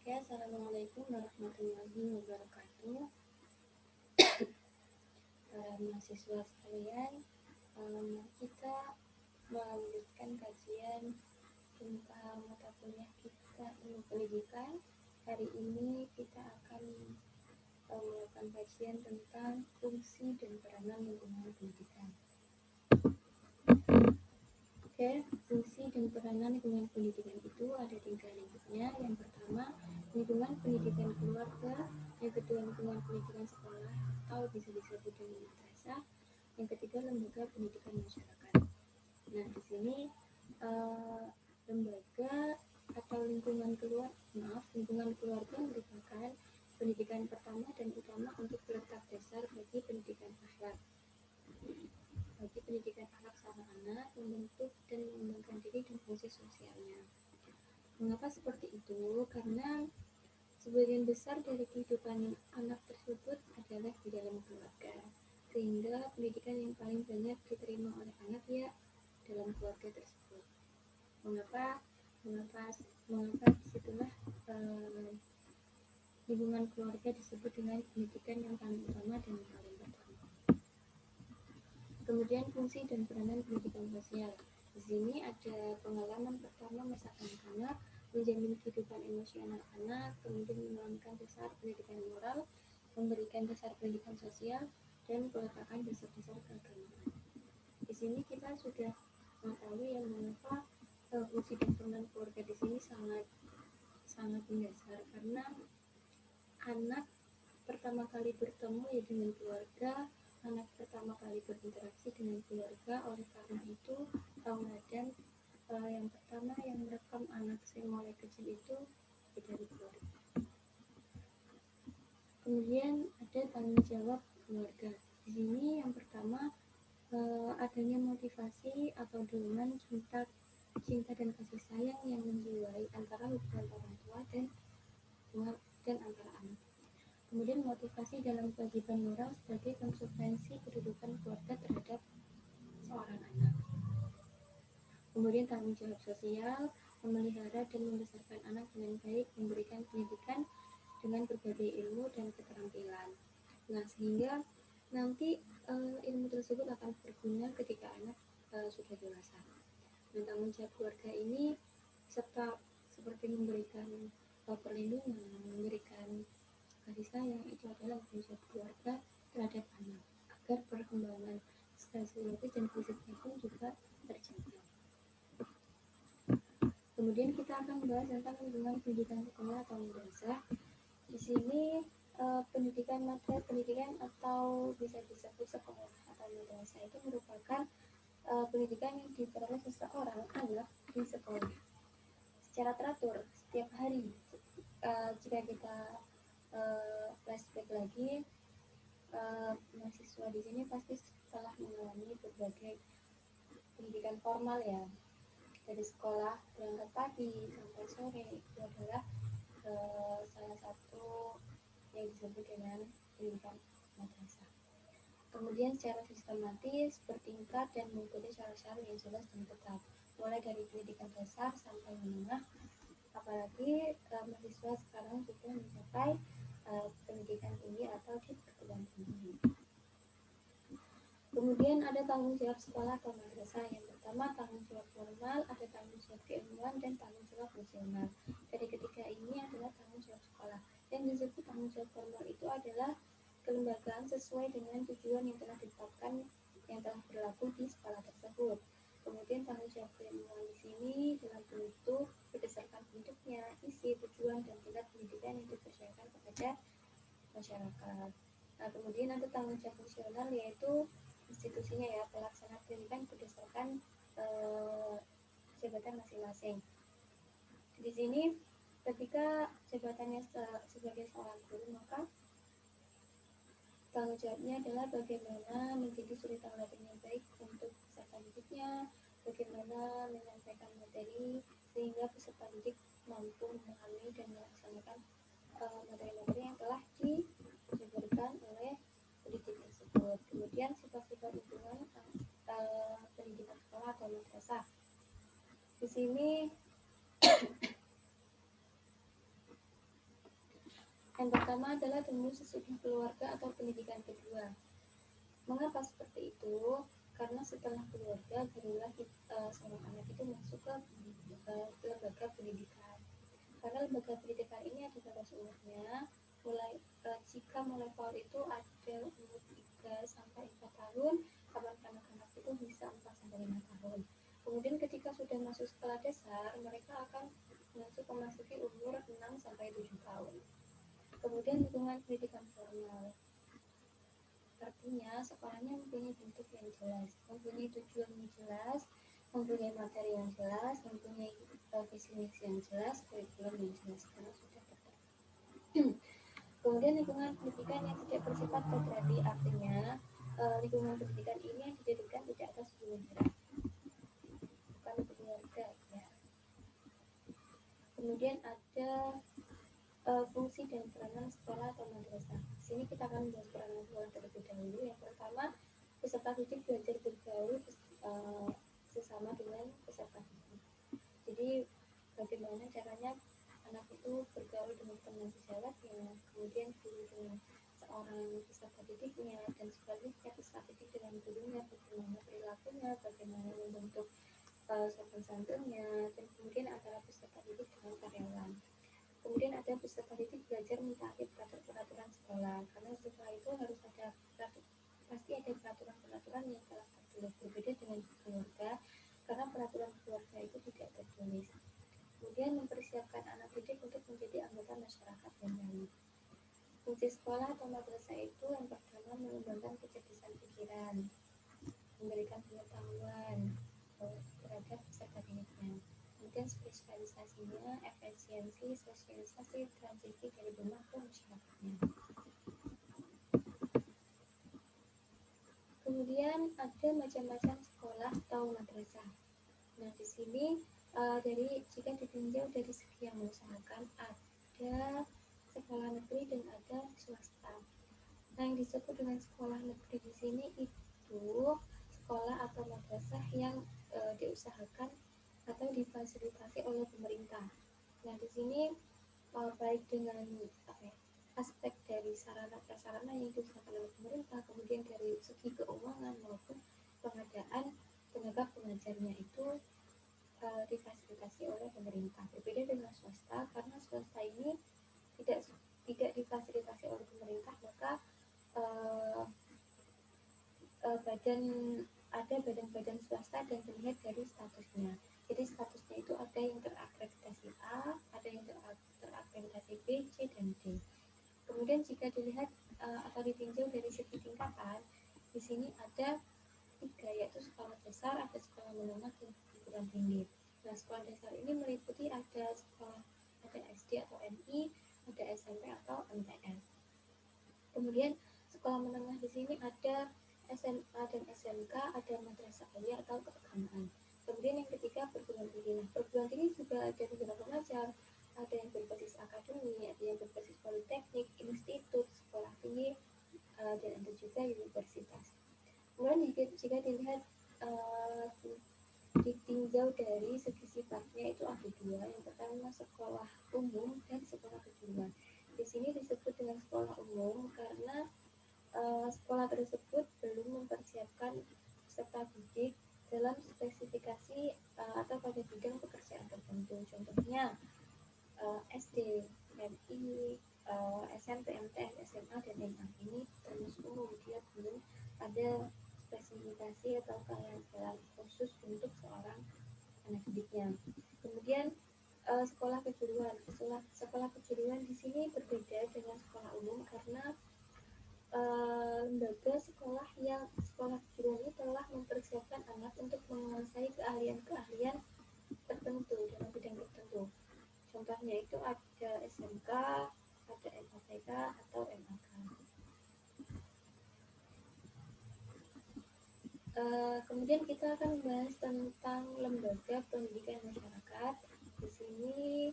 Oke, Assalamualaikum warahmatullahi wabarakatuh. Para mahasiswa sekalian, kita melanjutkan kajian tentang mata kuliah kita ilmu pendidikan. Hari ini kita akan melakukan kajian tentang fungsi dan peranan lingkungan pendidikan. Oke, fungsi dan peranan lingkungan pendidikan itu ada 3 lingkupnya. Yang pertama, lingkungan pendidikan keluarga. Yang kedua, lingkungan pendidikan sekolah atau bisa disebut dengan madrasah. Yang ketiga, lembaga pendidikan masyarakat. Nah, di sini lembaga atau lingkungan keluarga merupakan pendidikan pertama dan utama untuk letak dasar bagi pendidikan akhlak. Bagi pendidikan anak seorang anak, membentuk dan mengembangkan diri dan fungsi sosialnya. Mengapa seperti itu? Karena sebagian besar dari kehidupan anak tersebut adalah di dalam keluarga, sehingga pendidikan yang paling banyak diterima oleh anak ya dalam keluarga tersebut. Mengapa disitulah lingkungan keluarga disebut dengan pendidikan yang paling utama dan yang paling pertama. Kemudian fungsi dan peranan pendidikan sosial. Di sini ada pengalaman pertama masa kanak-kanak, menjamin kehidupan emosional anak, kemudian menanamkan dasar pendidikan moral, memberikan dasar pendidikan sosial, dan peletakan dasar-dasar keagamaan. Di sini kita sudah mengetahui yang mengapa fungsi dan peranan keluarga di sini sangat mendasar, karena anak pertama kali bertemu ya dengan keluarga, anak pertama kali berinteraksi dengan keluarga. Oleh karena itu, tauladan yang pertama yang merekam anak yang mulai kecil itu dari keluarga. Kemudian ada tanggung jawab keluarga. Di sini yang pertama adanya motivasi atau dorongan cinta dan kasih sayang yang menjiwai antara hubungan orang tua dan antara anak. Kemudian motivasi dalam kewajiban moral sebagai konsekuensi kedudukan keluarga terhadap seorang anak. Kemudian tanggung jawab sosial, memelihara dan membesarkan anak dengan baik, memberikan pendidikan dengan berbagai ilmu dan keterampilan. Nah, sehingga nanti ilmu tersebut akan berguna ketika anak sudah dewasa. Dan tanggung jawab keluarga ini serta seperti memberikan perlindungan, memberikan kasih sayang, itu adalah tanggung jawab keluarga terhadap anak agar perkembangan secara psikologis dan fisiknya pun juga terjaga. Kemudian kita akan membahas tentang lingkungan pendidikan sekolah atau madrasah. Di sini pendidikan atau bisa disebut sekolah atau madrasah itu merupakan pendidikan yang diperoleh seseorang anak di sekolah secara teratur setiap hari. Jika kita flashback lagi, mahasiswa di sini pasti telah mengalami berbagai pendidikan formal ya, dari sekolah berangkat pagi sampai sore. Itu adalah salah satu yang disebut dengan pendidikan madrasah. Kemudian secara sistematis, bertingkat dan mengikuti syarat-syarat yang jelas dan ketat, mulai dari pendidikan dasar sampai menengah. Apalagi mahasiswa sekarang sudah mencapai pendidikan tinggi atau di perguruan tinggi. Kemudian ada tanggung jawab sekolah atau madrasah. Yang pertama tanggung jawab formal, ada tanggung jawab keilmuan dan tanggung jawab fungsional. Dari ketiga ini adalah tanggung jawab sekolah. Yang disebut tanggung jawab formal itu adalah kelembagaan sesuai dengan tujuan yang telah ditetapkan, yang telah berlaku di sekolah tersebut. Kemudian tanggung jawab keilmuan di sini dalam bentuk berdasarkan bentuknya, isi, tujuan, dan tingkat pendidikan yang dipercayakan kepada masyarakat. Nah, kemudian ada tanggung jawab fungsional, yaitu institusinya ya, pelaksana pendidikan berdasarkan jabatan masing-masing. Di sini ketika jabatannya sebagai seorang guru, maka tanggung jawabnya adalah bagaimana menjadi suri tauladan yang baik untuk peserta didiknya, bagaimana menyampaikan materi sehingga peserta didik mampu memahami dan melaksanakan materi-materi yang telah dijabarkan oleh pendidik tersebut. Kemudian sifat-sifat lingkungan pendidikan sekolah atau madrasah. Di sini Yang pertama adalah tumbuh sesudah keluarga atau pendidikan kedua. Mengapa seperti itu? Karena setelah keluarga barulah seorang anak itu masuk ke lembaga pendidikan. Karena lembaga pendidikan ini ada batas umurnya. Jika mulai PAUD itu ada umur 3 sampai 4 tahun, kapan anak-anak itu bisa 4 sampai 5 tahun. Kemudian ketika sudah masuk sekolah dasar, mereka akan memasuki umur 6 sampai 7 tahun. Kemudian lingkungan pendidikan formal. Artinya sekolahnya mempunyai bentuk yang jelas, mempunyai tujuan yang jelas, mempunyai materi yang jelas, mempunyai visi misi yang jelas, kurikulum yang jelas karena sudah terdapat. Kemudian lingkungan pendidikan yang tidak bersifat kodrati, artinya lingkungan pendidikan ini yang didirikan tidak atas hubungan darah, bukan keluarga ya. Kemudian ada fungsi dan peranan sekolah atau madrasah. Di sini kita akan membahas peranan sekolah terlebih dahulu. Yang pertama, peserta didik belajar bergaul sesama dengan peserta didik. Jadi bagaimana caranya anak itu bergaul dengan teman sejawatnya, kemudian guru dengan seorang peserta didiknya, dan sebaliknya peserta didik dengan gurunya, bagaimana perilakunya, bagaimana membentuk sopan santunnya, dan kemudian antara peserta didik dengan karyawan. Kemudian ada peserta didik belajar mentaati peraturan sekolah, karena setelah itu harus ada pasti ada peraturan-peraturan yang telah tertulis. Berbeda dengan keluarga, karena peraturan keluarga itu tidak tertulis. Kemudian mempersiapkan anak didik untuk menjadi anggota masyarakat yang baik. Fungsi sekolah atau madrasah itu yang pertama mengembangkan kecerdasan pikiran, memberikan pengetahuan terhadap peserta didiknya. Kemudian spesialisasinya efisiensi, sosialisasi, transisi dari rumah ke masyarakatnya. Kemudian ada macam-macam sekolah atau madrasah. Nah, di sini jika ditinjau dari segi yang mengusahakan, ada sekolah negeri dan ada swasta. Nah, yang disebut dengan sekolah negeri di sini itu sekolah atau madrasah yang diusahakan atau difasilitasi oleh pemerintah. Nah, di sini baik dengan aspek dari sarana prasarana yang diusahakan oleh pemerintah, kemudian dari segi keuangan maupun pengadaan tenaga pengajarnya itu difasilitasi oleh pemerintah. Berbeda dengan swasta, karena swasta ini tidak difasilitasi oleh pemerintah, maka ada badan-badan swasta dan dilihat dari statusnya. Jadi statusnya itu ada yang terakreditasi A, ada yang terakreditasi B, C, dan D. Kemudian jika dilihat atau ditinjau dari segi tingkatan, di sini ada 3, yaitu sekolah dasar, ada sekolah menengah, dan perguruan tinggi. Nah, sekolah dasar ini meliputi ada SD atau MI, ada SMP atau MTS. Kemudian sekolah menengah di sini ada SMA dan SMK, ada madrasah aliyah atau keagamaan. Kemudian yang ketiga perguruan tinggi. Nah, perguruan tinggi juga ada beberapa macam. Ada yang berbasis akademi, ada yang berbasis politeknik, institut, sekolah tinggi, dan ada juga universitas. Kemudian jika dilihat ditinjau dari segi sifatnya itu ada 2. Yang pertama sekolah umum dan sekolah kejuruan. Di sini disebut dengan sekolah umum karena sekolah tersebut belum mempersiapkan peserta didik dalam spesifikasi atau pada bidang pekerjaan tertentu. Contohnya SD, MI, SMP, MTS, SMA, dan MA ini termasuk umum, dia belum ada spesifikasi atau keahlian khusus untuk seorang anak didiknya. Kemudian sekolah kejuruan. Sekolah kejuruan di sini berbeda dengan sekolah umum karena lembaga sekolah kejuruan ini telah mempersiapkan anak untuk menguasai keahlian-keahlian tertentu dalam bidang tertentu. Contohnya itu ada SMK, ada MATK atau MAK. Kemudian kita akan membahas tentang lembaga pendidikan masyarakat. Di sini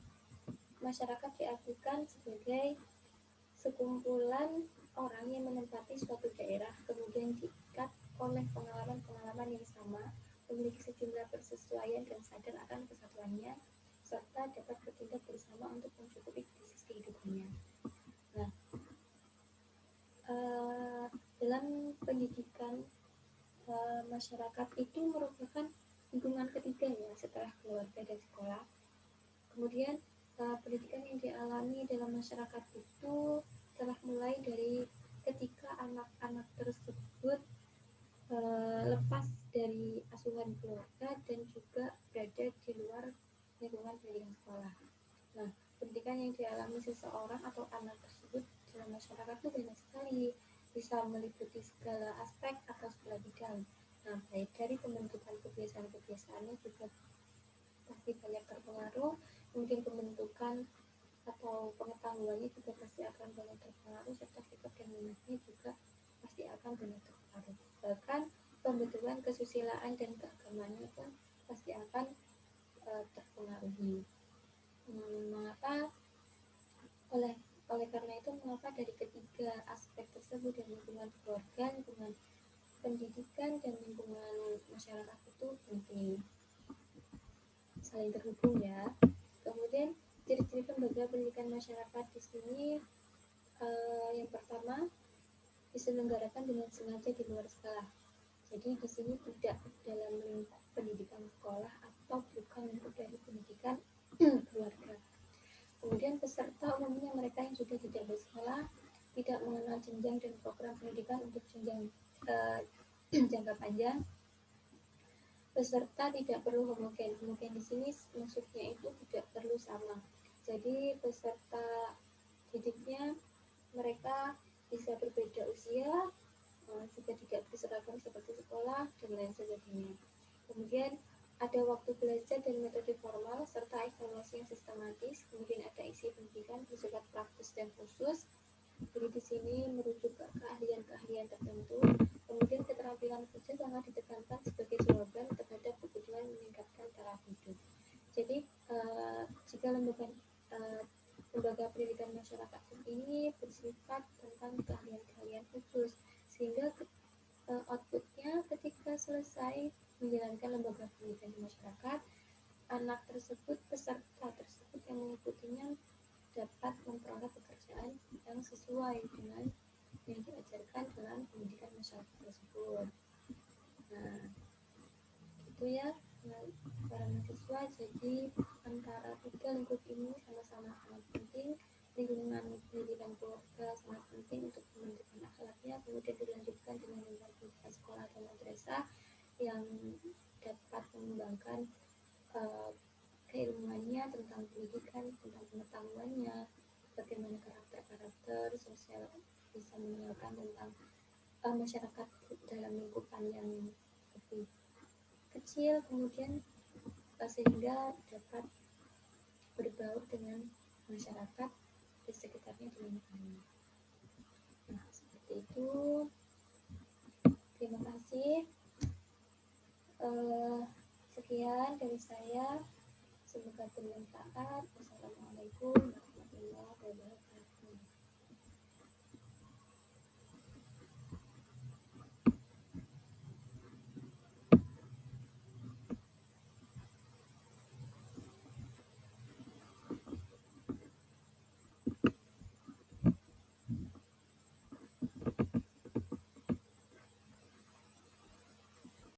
masyarakat diartikan sebagai sekumpulan orang yang menempati suatu daerah, kemudian diikat oleh pengalaman-pengalaman yang sama, memiliki sejumlah persesuaian dan sadar akan kesatuannya, serta dapat bertindak bersama untuk mencukupi krisis kehidupannya. Nah, masyarakat itu merupakan lingkungan ketiga ya setelah keluarga dan sekolah. Kemudian pendidikan yang dialami dalam masyarakat itu telah mulai dari ketika anak-anak tersebut lepas dari asuhan keluarga dan juga berada di luar lingkungan pendidikan sekolah. Nah, pendidikan yang dialami seseorang atau anak tersebut dalam masyarakat itu banyak sekali, bisa meliputi segala aspek atau segala bidang. Nah, baik dari pembentukan kebiasaan-kebiasaannya juga pasti banyak terpengaruh, mungkin pembentukan atau pengetahuannya juga pasti akan banyak terpengaruh, serta sikap dan minatnya juga pasti akan banyak terpengaruh. Bahkan pembentukan kesusilaan dan keagamannya pun pasti akan terpengaruhi. Mengapa oleh oleh karena itu mengapa dari ketiga aspek tersebut dari lingkungan keluarga, lingkungan pendidikan dan lingkungan masyarakat itu penting saling terhubung ya. Kemudian ciri-ciri lembaga pendidikan masyarakat di sini yang pertama diselenggarakan dengan sengaja di luar sekolah. Jadi di sini tidak dalam lingkup pendidikan sekolah atau bukan lingkup dari pendidikan keluarga. Kemudian peserta umumnya mereka yang sudah tidak bersekolah, tidak mengenal jenjang dan program pendidikan untuk jenjang jangka panjang. Peserta tidak perlu homogen. Homogen di sini maksudnya itu tidak perlu sama. Jadi peserta didiknya mereka bisa berbeda usia, juga tidak berseragam seperti sekolah dan lain sebagainya. Kemudian ada waktu belajar dan metode formal serta evaluasi yang sistematis. Kemudian ada isi pendidikan bersifat praktis dan khusus. Jadi di sini merujuk ke keahlian-keahlian tertentu. Kemudian keterampilan kerja sangat ditekankan sebagai jawaban terhadap kebutuhan meningkatkan taraf hidup. Jadi jika lembaga pendidikan masyarakat ini bersifat tentang keahlian-keahlian khusus, sehingga outputnya ketika selesai menjalankan lembaga pendidikan masyarakat, anak tersebut, peserta tersebut yang mengikutinya dapat memperoleh pekerjaan yang sesuai dengan yang diajarkan dalam pendidikan masyarakat tersebut. Nah, itu ya para mahasiswa. Jadi antara tiga lingkup ini sama-sama sangat penting. Lingkungan pendidikan keluarga sangat penting untuk pembentukan akhlaknya, kemudian dilanjutkan dengan lingkungan pendidikan sekolah dan madrasah yang dapat mengembangkan keilmuannya tentang pendidikan, tentang pengetahuannya, bagaimana karakter sosial, bisa mengenalkan tentang masyarakat dalam lingkupan yang lebih kecil, kemudian sehingga dapat berbaur dengan masyarakat di sekitarnya di lingkungannya. Nah, seperti itu. Terima kasih. Sekian dari saya. Semoga bermanfaat. Wassalamualaikum warahmatullahi wabarakatuh.